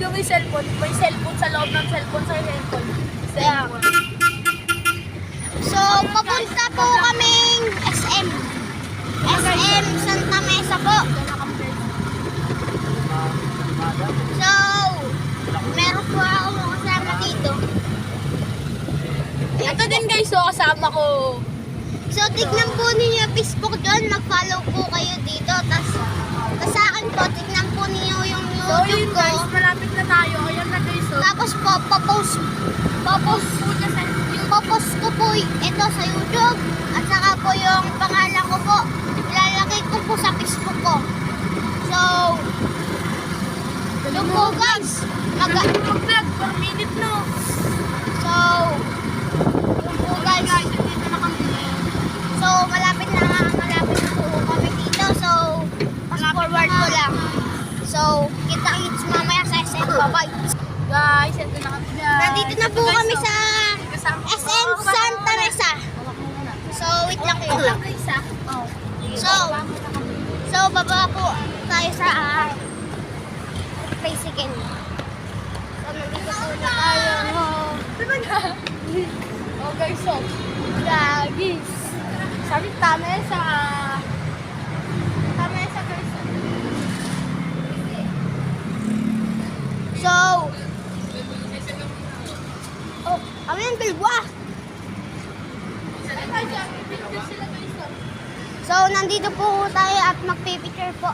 video may cellphone sa loob ng cellphone sa cellphone. Yeah. So, papunta po kaming SM. SM Santa Mesa po. So, meron po ako kasama dito. Ito din guys, so kasama ko. So, tignan po ninyo yung Facebook doon. Mag-follow po kayo dito. Tapos sa akin po, tignan po ninyo yung So yun YouTube guys, ko. malapit na tayo. Ayan na guys, so. Tapos po, popost ko po ito sa YouTube. At saka po yung pangalan ko po, ilalagay ko po sa Facebook ko. So, yun po guys. Mag-vlog per minute no. So, yun po guys. Dito na kami. So, malapit na po kami dito. So, fast forward ko lang. So, kita-kits mamaya sa SM. Bye-bye. Guys, ito na kami guys. Nandito na po Ito, guys, kami so. sa SM Santa Mesa. So, wait lang kayo. So, baba po tayo sa tricycle. So, nandito po na tayo. Oh guys, so. Gagis. Sabi tama sa guys. So, oh, kami yung bilwa. So, nandito po tayo at magpipicture po.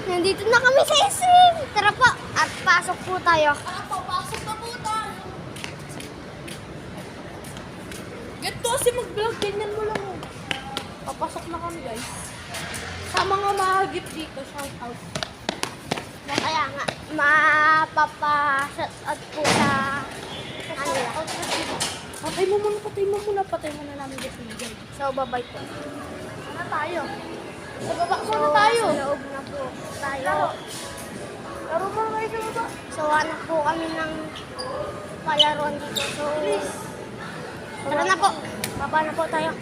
Nandito na kami sa SM. Tara po, at pasok po tayo. Papasok na po tayo. Ganito kasi mag-vlog, ganyan mo lang. Papasok na kami guys. Sa mga mahagip dito, shout out. Kaya nga, mapapa-shoutout po sa kanila. Patay mo muna namin dito guys. So, bye-bye po. Sana tayo. Sa baba So, muna tayo. sa loob na po tayo. Laro mo na kayo sa baba. So, hanap po kami ng palaruan dito. So, tara na po. Baba na po tayo.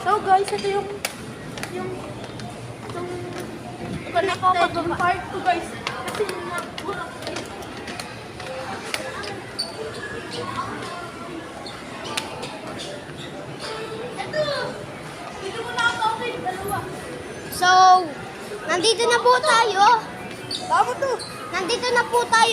So guys, ito yung connected yung part 2 guys. Kasi yung dito mo na ako dalawa. So, nandito na po tayo. Tama to. Nandito na po tayo.